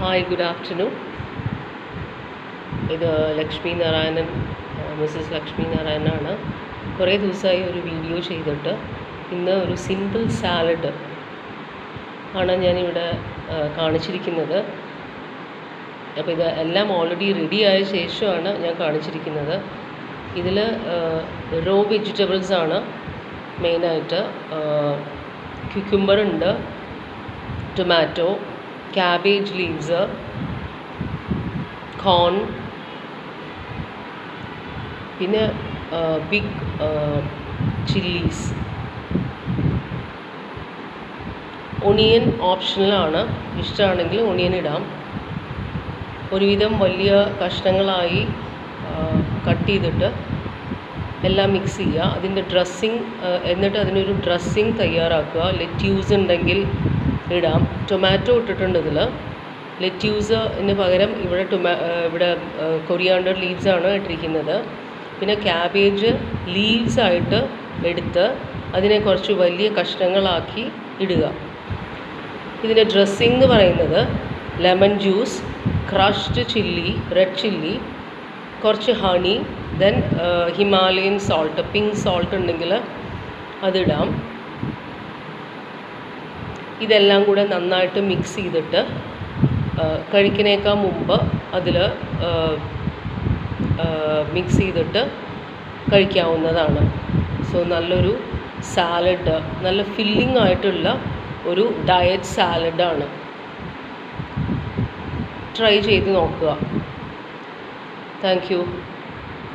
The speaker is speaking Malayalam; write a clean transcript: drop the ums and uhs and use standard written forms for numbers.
Hi, good afternoon. ഇത് ലക്ഷ്മി നാരായണൻ, മിസ്സസ് ലക്ഷ്മി നാരായണനാണ്. കുറേ ദിവസമായി ഒരു വീഡിയോ ചെയ്തിട്ട് ഇന്ന് ഒരു സിമ്പിൾ സാലഡ് ആണ് ഞാനിവിടെ കാണിച്ചിരിക്കുന്നത്. അപ്പോൾ ഇത് എല്ലാം ഓൾറെഡി റെഡിയായ ശേഷമാണ് ഞാൻ കാണിച്ചിരിക്കുന്നത്. ഇതിൽ റോ വെജിറ്റബിൾസ് ആണ് മെയിനായിട്ട്. ക്യുക്കുംബർ ഉണ്ട്, ടൊമാറ്റോ, ക്യാബേജ് ലീവ്സ്, കോൺ, പിന്നെ ബിഗ് ചില്ലീസ്. ഒണിയൻ ഓപ്ഷണലാണ്, ഇഷ്ടമാണെങ്കിൽ ഒണിയൻ ഇടാം. ഒരുവിധം വലിയ കഷ്ണങ്ങളായി കട്ട് ചെയ്തിട്ട് എല്ലാം മിക്സ് ചെയ്യുക. അതിൻ്റെ ഡ്രസ്സിങ്, എന്നിട്ട് അതിനൊരു ഡ്രസ്സിങ് തയ്യാറാക്കുക. ലെറ്റ്യൂസ് ഉണ്ടെങ്കിൽ ഇടാം. ടൊമാറ്റോ ഇട്ടിട്ടുണ്ട് ഇതിൽ. ലെറ്റ്യൂസിന് പകരം ഇവിടെ കൊറിയാണ്ടർ ലീവ്സാണ് ഇട്ടിരിക്കുന്നത്. പിന്നെ ക്യാബേജ് ലീവ്സായിട്ട് എടുത്ത് അതിനെ കുറച്ച് വലിയ കഷ്ണങ്ങളാക്കി ഇടുക. ഇതിൻ്റെ ഡ്രസ്സിങ് എന്ന് പറയുന്നത് lemon juice, crushed chilli, red chilli, കുറച്ച് honey, then Himalayan salt, pink salt ഉണ്ടെങ്കിൽ അതിടാം. ഇതെല്ലാം കൂടെ നന്നായിട്ട് മിക്സ് ചെയ്തിട്ട് കഴിക്കുന്നതിനേക്കാൾ മുമ്പ് അതിൽ മിക്സ് ചെയ്തിട്ട് കഴിക്കാവുന്നതാണ്. സോ നല്ലൊരു സാലഡ്, നല്ല ഫില്ലിംഗ് ആയിട്ടുള്ള ഒരു ഡയറ്റ് സാലഡാണ്. ട്രൈ ചെയ്ത് നോക്കുക. Thank you.